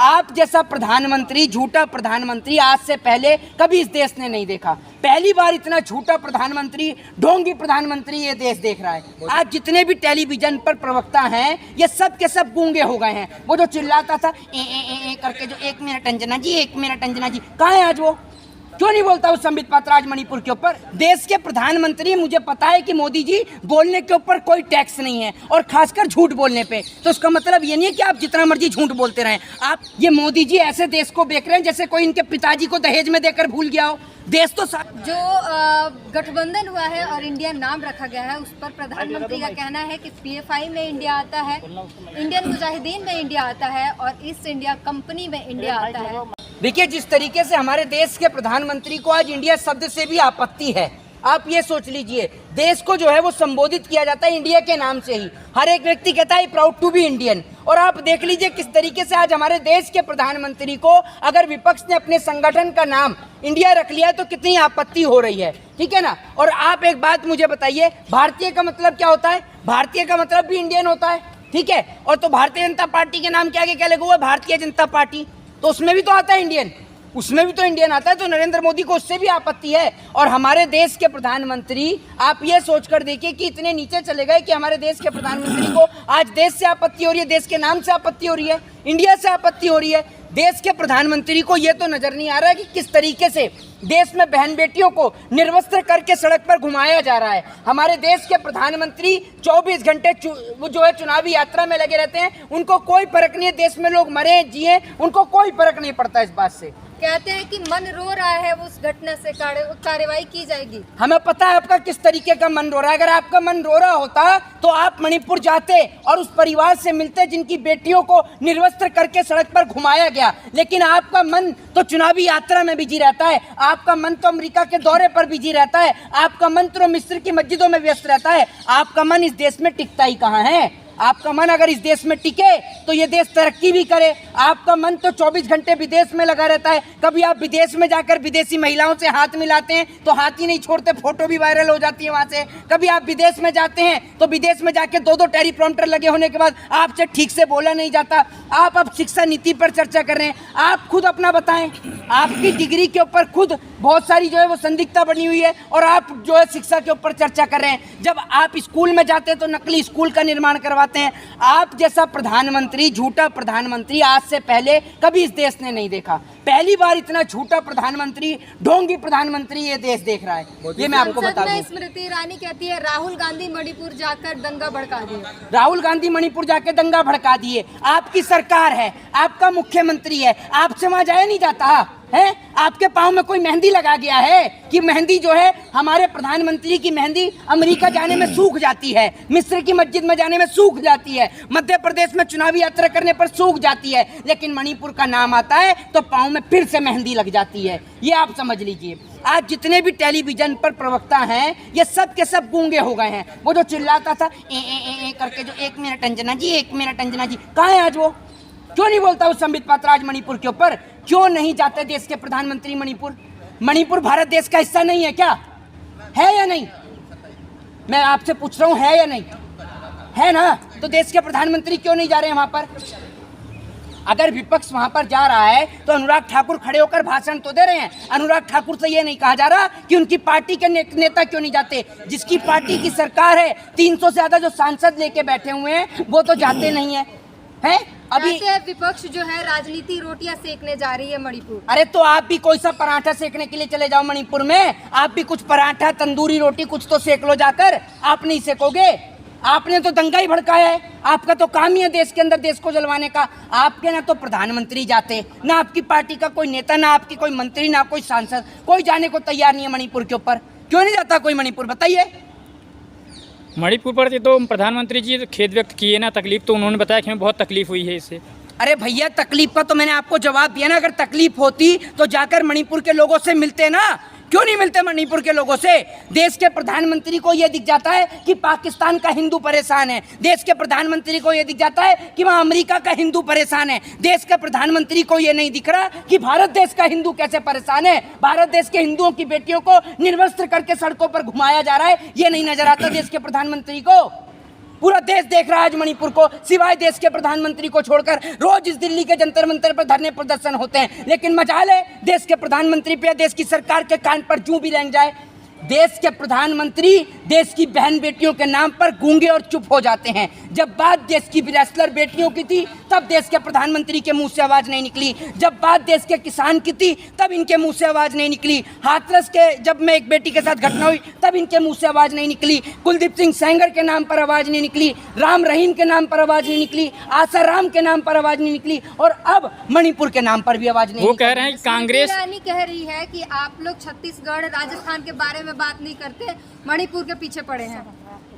आप जैसा प्रधानमंत्री, झूठा प्रधानमंत्री आज से पहले कभी इस देश ने नहीं देखा। पहली बार इतना झूठा प्रधानमंत्री, ढोंगी प्रधानमंत्री ये देश देख रहा है। आज जितने भी टेलीविजन पर प्रवक्ता हैं ये सब के सब गूंगे हो गए हैं। वो जो चिल्लाता था ए करके, जो 1 मिनट अंजना जी, 1 मिनट अंजना जी, कहाँ है आज वो? क्यों नहीं बोलता उस संबित पात्रा आज मणिपुर के ऊपर? देश के प्रधानमंत्री, मुझे पता है कि मोदी जी बोलने के ऊपर कोई टैक्स नहीं है, और खासकर झूठ बोलने पे। तो उसका मतलब ये नहीं है कि आप जितना मर्जी झूठ बोलते रहें। आप ये मोदी जी ऐसे देश को बेच रहे हैं जैसे कोई इनके पिताजी को दहेज में देकर भूल गया हो। देश तो जो गठबंधन हुआ है और इंडिया नाम रखा गया है, उस पर प्रधानमंत्री का कहना है कि PFI में इंडिया आता है, इंडियन मुजाहिदीन में इंडिया आता है, और ईस्ट इंडिया कंपनी में इंडिया आता है। देखिए, जिस तरीके से हमारे देश के प्रधानमंत्री को आज इंडिया शब्द से भी आपत्ति है, आप ये सोच लीजिए, देश को जो है वो संबोधित किया जाता है इंडिया के नाम से ही। हर एक व्यक्ति कहता है प्राउड टू बी इंडियन। और आप देख लीजिए किस तरीके से आज हमारे देश के प्रधानमंत्री को अगर विपक्ष ने अपने संगठन का नाम इंडिया रख लिया तो कितनी आपत्ति हो रही है, ठीक है ना। और आप एक बात मुझे बताइए, भारतीय का मतलब क्या होता है? भारतीय का मतलब भी इंडियन होता है, ठीक है। और तो भारतीय जनता पार्टी के नाम के आगे क्या लगा हुआ है? भारतीय जनता पार्टी, तो उसमें भी तो आता है इंडियन, उसमें भी तो इंडियन आता है। तो नरेंद्र मोदी को उससे भी आपत्ति है। और हमारे देश के प्रधानमंत्री, आप ये सोचकर देखिए कि इतने नीचे चले गए कि हमारे देश के प्रधानमंत्री को आज देश से आपत्ति हो रही है, देश के नाम से आपत्ति हो रही है, इंडिया से आपत्ति हो रही है। देश के प्रधानमंत्री को ये तो नजर नहीं आ रहा है कि किस तरीके से देश में बहन बेटियों को निर्वस्त्र करके सड़क पर घुमाया जा रहा है। हमारे देश के प्रधानमंत्री 24 घंटे वो जो है चुनावी यात्रा में लगे रहते हैं। उनको कोई फर्क नहीं है, देश में लोग मरे जिए, उनको कोई फर्क नहीं पड़ता इस बात से। कहते हैं कि मन रो रहा है, उस घटना से कार्रवाई की जाएगी। हमें पता है आपका किस तरीके का मन रो रहा है। अगर आपका मन रो रहा होता तो आप मणिपुर जाते और उस परिवार से मिलते जिनकी बेटियों को निर्वस्त्र करके सड़क पर घुमाया गया। लेकिन आपका मन तो चुनावी यात्रा में बिजी रहता है, आपका मन तो अमेरिका के दौरे पर बिजी रहता है, आपका मन तो मिस्र की मस्जिदों में व्यस्त रहता है। आपका मन इस देश में टिकता ही कहाँ है? आपका मन अगर इस देश में टिके तो ये देश तरक्की भी करे। आपका मन तो 24 घंटे विदेश में लगा रहता है। कभी आप विदेश में जाकर विदेशी महिलाओं से हाथ मिलाते हैं तो हाथ ही नहीं छोड़ते, फोटो भी वायरल हो जाती है वहाँ से। कभी आप विदेश में जाते हैं तो विदेश में जाके 2-2 टेलीप्रॉम्प्टर लगे होने के बाद आपसे ठीक से बोला नहीं जाता। आप अब शिक्षा नीति पर चर्चा कर रहे हैं। आप खुद अपना बताएं, आपकी डिग्री के ऊपर खुद बहुत सारी जो है वो संदिग्धता बनी हुई है, और आप जो है शिक्षा के ऊपर चर्चा कर रहे हैं। जब आप स्कूल में जाते हैं तो नकली स्कूल का निर्माण करवाते हैं। आप जैसा प्रधानमंत्री, झूठा प्रधानमंत्री आज से पहले कभी इस देश ने नहीं देखा। पहली बार इतना झूठा प्रधानमंत्री, ढोंगी प्रधानमंत्री ये देश देख रहा है। ये मैं आपको बता दूं। स्मृति ईरानी कहती है राहुल गांधी मणिपुर जाकर दंगा भड़का दिए। राहुल गांधी मणिपुर जाकर दंगा भड़का दिए। आपकी सरकार है, आपका मुख्यमंत्री है, आपसे वहां जाया नहीं जाता है? आपके पाँव में कोई मेहंदी लगा गया है कि मेहंदी जो है हमारे प्रधानमंत्री की मेहंदी अमेरिका जाने में सूख जाती है, मिस्र की मस्जिद में जाने में सूख जाती है, मध्य प्रदेश में चुनावी यात्रा करने पर सूख जाती है, लेकिन मणिपुर का नाम आता है तो पाँव में फिर से मेहंदी लग जाती है। ये आप समझ लीजिए। आज जितने भी टेलीविजन पर प्रवक्ता हैं ये सब के सब गूंगे हो गए हैं। वो जो चिल्लाता था ए करके, जो 1 मिनट अंजना जी, 1 मिनट अंजना जी, कहाँ है आज वो? क्यों नहीं बोलता उस संबित पात्रा आज मणिपुर के ऊपर? क्यों नहीं जाते देश के प्रधानमंत्री मणिपुर? मणिपुर भारत देश का हिस्सा नहीं है क्या? है या नहीं? मैं आपसे पूछ रहा हूँ, है या नहीं? है ना? तो देश के प्रधानमंत्री क्यों नहीं जा रहे हैं वहां पर? अगर विपक्ष वहां पर जा रहा है तो अनुराग ठाकुर खड़े होकर भाषण तो दे रहे हैं। अनुराग ठाकुर से ये नहीं कहा जा रहा कि उनकी पार्टी के नेता क्यों नहीं जाते। जिसकी पार्टी की सरकार है, 300 से ज्यादा जो सांसद लेके बैठे हुए हैं वो तो जाते नहीं है। हैं? अभी विपक्ष जो है राजनीति रोटियां सेकने जा रही है मणिपुर। अरे तो आप भी कोई सा पराठा सेकने के लिए चले जाओ मणिपुर में। आप भी कुछ पराठा, तंदूरी रोटी कुछ तो सेक लो जाकर। आप नहीं सेकोगे, आपने तो दंगा ही भड़काया है। आपका तो काम ही है देश के अंदर देश को जलवाने का। आपके ना तो प्रधानमंत्री जाते, ना आपकी पार्टी का कोई नेता, ना आपकी कोई मंत्री, ना कोई सांसद, कोई जाने को तैयार नहीं है मणिपुर के ऊपर। क्यों नहीं जाता कोई मणिपुर, बताइए। मणिपुर पर तो प्रधानमंत्री जी खेद व्यक्त किए ना, तकलीफ तो उन्होंने बताया कि हमें बहुत तकलीफ हुई है इससे। अरे भैया, तकलीफ का तो मैंने आपको जवाब दिया ना। अगर तकलीफ होती तो जाकर मणिपुर के लोगों से मिलते ना। क्यों नहीं मिलते मणिपुर के लोगों से? देश के प्रधानमंत्री को यह दिख जाता है कि पाकिस्तान का हिंदू परेशान है। देश के प्रधानमंत्री को यह दिख जाता है कि वहाँ अमेरिका का हिंदू परेशान है। देश के प्रधानमंत्री को यह नहीं दिख रहा कि भारत देश का हिंदू कैसे परेशान है। भारत देश के हिंदुओं की बेटियों को निर्वस्त्र करके सड़कों पर घुमाया जा रहा है, ये नहीं नजर आता देश के प्रधानमंत्री को। पूरा देश देख रहा है आज मणिपुर को, सिवाय देश के प्रधानमंत्री को छोड़कर। रोज इस दिल्ली के जंतर मंतर पर धरने प्रदर्शन होते हैं, लेकिन मजाल है देश के प्रधानमंत्री पे, देश की सरकार के कान पर जूं भी रेंग जाए, देश के प्रधानमंत्री देश की बहन बेटियों के नाम पर गूंगे और चुप हो जाते हैं। जब बात देश की रेसलर बेटियों की थी तब देश के प्रधानमंत्री के मुंह से आवाज नहीं निकली, जब बात देश के किसान की थी तब इनके मुंह से आवाज नहीं निकली, हाथरस के जब में एक बेटी के साथ घटना हुई तब इनके मुंह से आवाज नहीं निकली, कुलदीप सिंह सेंगर के नाम पर आवाज नहीं निकली, राम रहीम के नाम पर आवाज नहीं निकली, आसाराम के नाम पर आवाज नहीं निकली, और अब मणिपुर के नाम पर भी आवाज नहीं। वो कह रहे हैं कि कांग्रेस ईरानी कह रही है कि आप लोग छत्तीसगढ़ राजस्थान के बारे में बात नहीं करते, मणिपुर के पीछे पड़े हैं।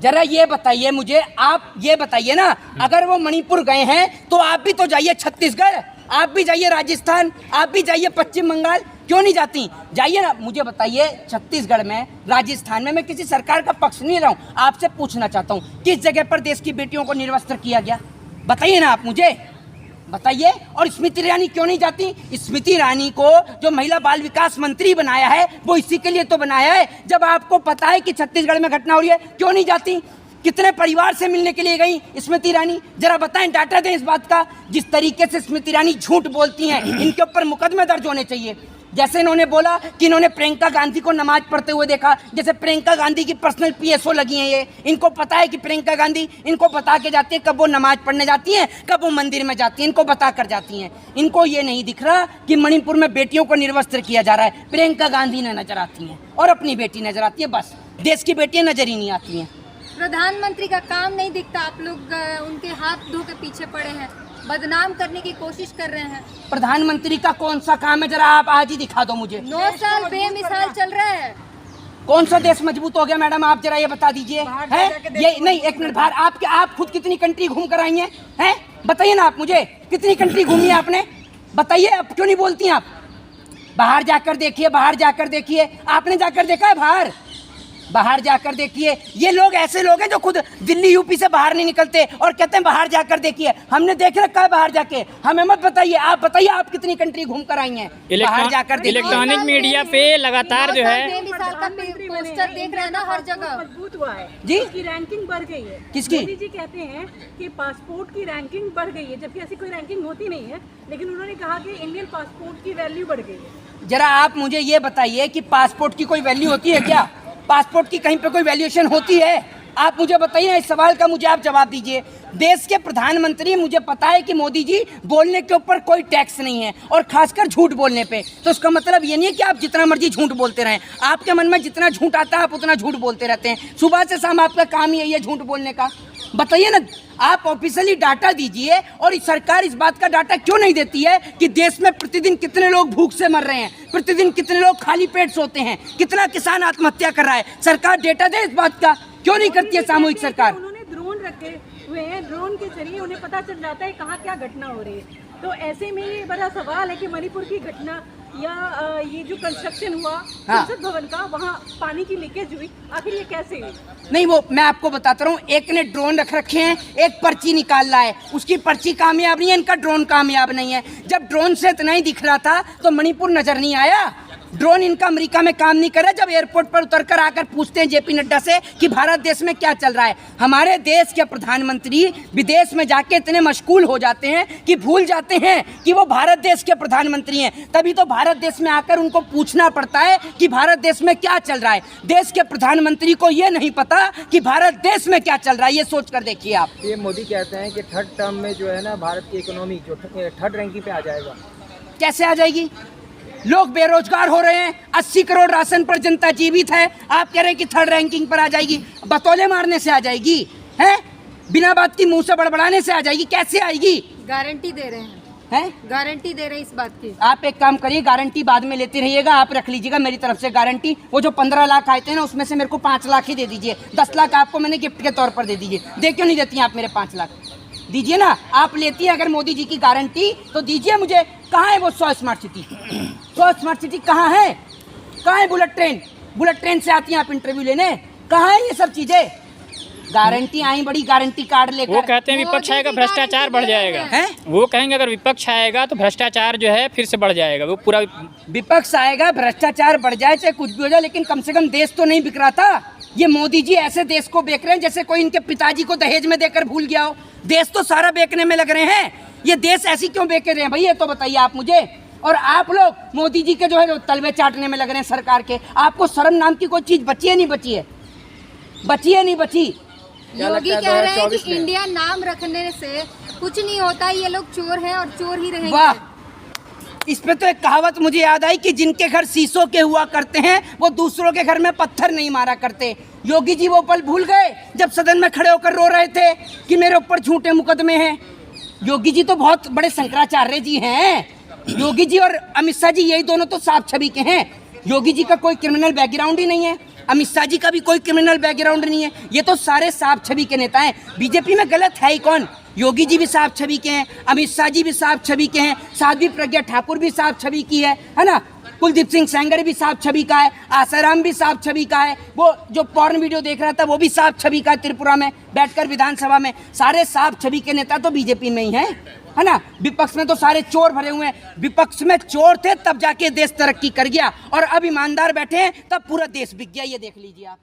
जरा ये बताइए मुझे, आप ये बताइए ना, अगर वो मणिपुर गए हैं तो आप भी तो जाइए छत्तीसगढ़, आप भी जाइए राजस्थान, आप भी जाइए पश्चिम बंगाल, क्यों नहीं जाती? जाइए ना। मुझे बताइए छत्तीसगढ़ में, राजस्थान में, मैं किसी सरकार का पक्ष नहीं ले रहा हूँ, आपसे पूछना चाहता हूँ किस जगह पर देश की बेटियों को निर्वस्त्र किया गया? बताइए ना आप मुझे, बताइए। और स्मृति ईरानी क्यों नहीं जाती? स्मृति ईरानी को जो महिला बाल विकास मंत्री बनाया है वो इसी के लिए तो बनाया है, जब आपको पता है कि छत्तीसगढ़ में घटना हो रही है, क्यों नहीं जाती? कितने परिवार से मिलने के लिए गई स्मृति ईरानी? जरा बताएं, डाटा दें इस बात का। जिस तरीके से स्मृति ईरानी झूठ बोलती हैं, इनके ऊपर मुकदमे दर्ज होने चाहिए। जैसे इन्होंने बोला कि इन्होंने प्रियंका गांधी को नमाज पढ़ते हुए देखा, जैसे प्रियंका गांधी की पर्सनल पीएसओ लगी हैं ये, इनको पता है कि प्रियंका गांधी इनको बता के जाती है कब वो नमाज पढ़ने जाती हैं, कब वो मंदिर में जाती हैं, इनको बता कर जाती हैं। इनको ये नहीं दिख रहा कि मणिपुर में बेटियों को निर्वस्त्र किया जा रहा है। प्रियंका गांधी ने नजर आती हैं और अपनी बेटी नजर आती है, बस देश की बेटियां नजर ही नहीं आती हैं। प्रधानमंत्री का काम नहीं दिखता, आप लोग उनके हाथ धो के पीछे पड़े हैं, बदनाम करने की कोशिश कर रहे हैं। प्रधानमंत्री का कौन सा काम है, जरा आप आज ही दिखा दो मुझे। 9 साल बेमिसाल चल रहा है। कौन सा देश मजबूत हो गया मैडम, आप जरा ये बता दीजिए। है ये नहीं, एक मिनट, बाहर आप खुद कितनी कंट्री घूम कर आई हैं? हैं बताइए ना आप मुझे, कितनी कंट्री घूमी है आपने? बताइए, आप क्यों नहीं बोलती हैं? आप बाहर जाकर देखिए, बाहर जाकर देखिए, आपने जाकर देखा है बाहर? बाहर जाकर देखिए। ये लोग ऐसे लोग हैं जो खुद दिल्ली यूपी से बाहर नहीं निकलते और कहते हैं बाहर जाकर देखिए। हमने देख रखा है बाहर जाके, हमें मत बताइए। आप बताइए, आप कितनी कंट्री घूम कर आई हैं? बाहर जाकर देखिए। इलेक्ट्रॉनिक मीडिया पे लगातार जो है बेमिसाल का पोस्टर देख रहे हैं ना हर जगह। मजबूत हुआ है जी, उसकी रैंकिंग बढ़ गई है। किसकी? मोदी जी कहते हैं कि पासपोर्ट की रैंकिंग बढ़ गई है, जबकि ऐसी कोई रैंकिंग होती नहीं है, लेकिन उन्होंने कहा कि इंडियन पासपोर्ट की वैल्यू बढ़ गई है। जरा आप मुझे ये बताइए कि पासपोर्ट की कोई वैल्यू होती है क्या? पासपोर्ट की कहीं पे कोई वैल्यूएशन होती है? आप मुझे बताइए ना, इस सवाल का मुझे आप जवाब दीजिए। देश के प्रधानमंत्री, मुझे पता है कि मोदी जी बोलने के ऊपर कोई टैक्स नहीं है, और खासकर झूठ बोलने पे। तो इसका मतलब ये नहीं है कि आप जितना मर्जी झूठ बोलते रहें, आपके मन में जितना झूठ आता है आप उतना झूठ बोलते रहते हैं। सुबह से शाम आपका काम ही यही है झूठ बोलने का। बताइए ना, आप ऑफिशियली डाटा दीजिए, और इस सरकार इस बात का डाटा क्यों नहीं देती है कि देश में प्रतिदिन कितने लोग भूख से मर रहे हैं, प्रतिदिन कितने लोग खाली पेट सोते हैं, कितना किसान आत्महत्या कर रहा है? सरकार डेटा दे इस बात का, क्यों नहीं करती है सामूहिक सरकार? उन्होंने ड्रोन रखे हुए हैं, ड्रोन के जरिए उन्हें पता चल जाता है कहाँ क्या घटना हो रही है। तो ऐसे में ये बड़ा सवाल है कि मणिपुर की घटना या ये जो कंस्ट्रक्शन हुआ संसद भवन का, वहाँ पानी की लीकेज हुई, आखिर ये कैसे हुई? नहीं, वो मैं आपको बताता रहा हूँ। एक ने ड्रोन रख रखे हैं, एक पर्ची निकाल रहा है, उसकी पर्ची कामयाब नहीं है, इनका ड्रोन कामयाब नहीं है। जब ड्रोन से इतना ही दिख रहा था तो मणिपुर नजर नहीं आया? ड्रोन इनका अमेरिका में काम नहीं कर रहा। जब एयरपोर्ट पर उतरकर आकर पूछते हैं जेपी नड्डा से कि भारत देश में क्या चल रहा है, हमारे देश के प्रधानमंत्री विदेश में जाके इतने मशगूल हो जाते हैं कि भूल जाते हैं कि वो भारत देश के प्रधानमंत्री हैं। तभी तो भारत देश में आकर उनको पूछना पड़ता है कि भारत देश में क्या चल रहा है। देश के प्रधानमंत्री को ये नहीं पता कि भारत देश में क्या चल रहा है। ये सोच कर देखिए आप। ये मोदी कहते हैं कि थर्ड टर्म में जो है ना, भारत की इकोनॉमी जो थर्ड रैंकिंग पे आ जाएगा। कैसे आ जाएगी? लोग बेरोजगार हो रहे हैं, 80 करोड़ राशन पर जनता जीवित है, आप कह रहे हैं कि थर्ड रैंकिंग पर आ जाएगी? बतौले मारने से आ जाएगी? हैं? बिना बात की मुंह से बड़बड़ाने से आ जाएगी? कैसे आएगी? गारंटी दे रहे हैं, गारंटी दे रहे हैं इस बात की। आप एक काम करिए, गारंटी बाद में लेते रहिएगा, आप रख लीजिएगा मेरी तरफ से गारंटी। वो जो 15 लाख आए थे ना, उसमें से मेरे को 5 लाख ही दे दीजिए। 10 लाख आपको मैंने गिफ्ट के तौर पर दे दीजिए। दे क्यों नहीं देती हैं आप मेरे 5 लाख? दीजिए ना, आप लेती हैं अगर मोदी जी की गारंटी तो दीजिए मुझे। कहाँ है वो 100 स्मार्ट सिटी? 100 स्मार्ट सिटी कहाँ है? कहाँ है बुलेट ट्रेन? बुलेट ट्रेन से आती हैं आप इंटरव्यू लेने? कहाँ है ये सब चीजें? गारंटी आई बड़ी, गारंटी कार्ड लेकर। वो कहते हैं विपक्ष आएगा भ्रष्टाचार बढ़ जाएगा। हैं? वो कहेंगे अगर विपक्ष आएगा तो भ्रष्टाचार जो है फिर से बढ़ जाएगा। वो पूरा विपक्ष आएगा, भ्रष्टाचार बढ़ जाए, चाहे कुछ भी हो जाए, लेकिन कम से कम देश तो नहीं बिक रहा था। ये मोदी जी ऐसे देश को बेच रहे हैं जैसे कोई इनके पिताजी को दहेज में देकर भूल गया हो। देश तो सारा बेचने में लग रहे हैं, ये देश ऐसी क्यों बेच रहे हैं भाई, ये तो बताइए आप मुझे। और आप लोग मोदी जी के जो है तलवे चाटने में लग रहे हैं सरकार के। आपको शर्म नाम की कोई चीज बची है नहीं बची है, बची है नहीं बची। योगी कह रहे हैं कि इंडिया नाम रखने से कुछ नहीं होता, ये लोग चोर हैं और चोर ही रहेंगे। वाह, इस पे तो एक कहावत मुझे याद आई कि जिनके घर शीशों के हुआ करते हैं वो दूसरों के घर में पत्थर नहीं मारा करते। योगी जी वो पल भूल गए जब सदन में खड़े होकर रो रहे थे कि मेरे ऊपर झूठे मुकदमे हैं। योगी जी तो बहुत बड़े शंकराचार्य जी हैं। योगी जी और अमित शाह जी यही दोनों तो साफ छवि के हैं। योगी जी का कोई क्रिमिनल बैकग्राउंड ही नहीं है, अमित शाह जी का भी कोई क्रिमिनल बैकग्राउंड नहीं है। ये तो सारे साफ छवि के नेता हैं। बीजेपी में गलत है ही कौन? योगी जी भी साफ छवि के हैं, अमित शाह जी भी साफ छवि के हैं, साध्वी प्रज्ञा ठाकुर भी साफ छवि की है ना, कुलदीप सिंह सेंगर भी साफ छवि का है, आसाराम भी साफ छवि का है, वो जो पॉर्न वीडियो देख रहा था वो भी साफ छवि का है त्रिपुरा में बैठकर विधानसभा में। सारे साफ छवि के नेता तो बीजेपी में ही हैं, है ना। विपक्ष में तो सारे चोर भरे हुए हैं। विपक्ष में चोर थे तब जाके देश तरक्की कर गया, और अब ईमानदार बैठे हैं तब पूरा देश बिक गया। ये देख लीजिए आप।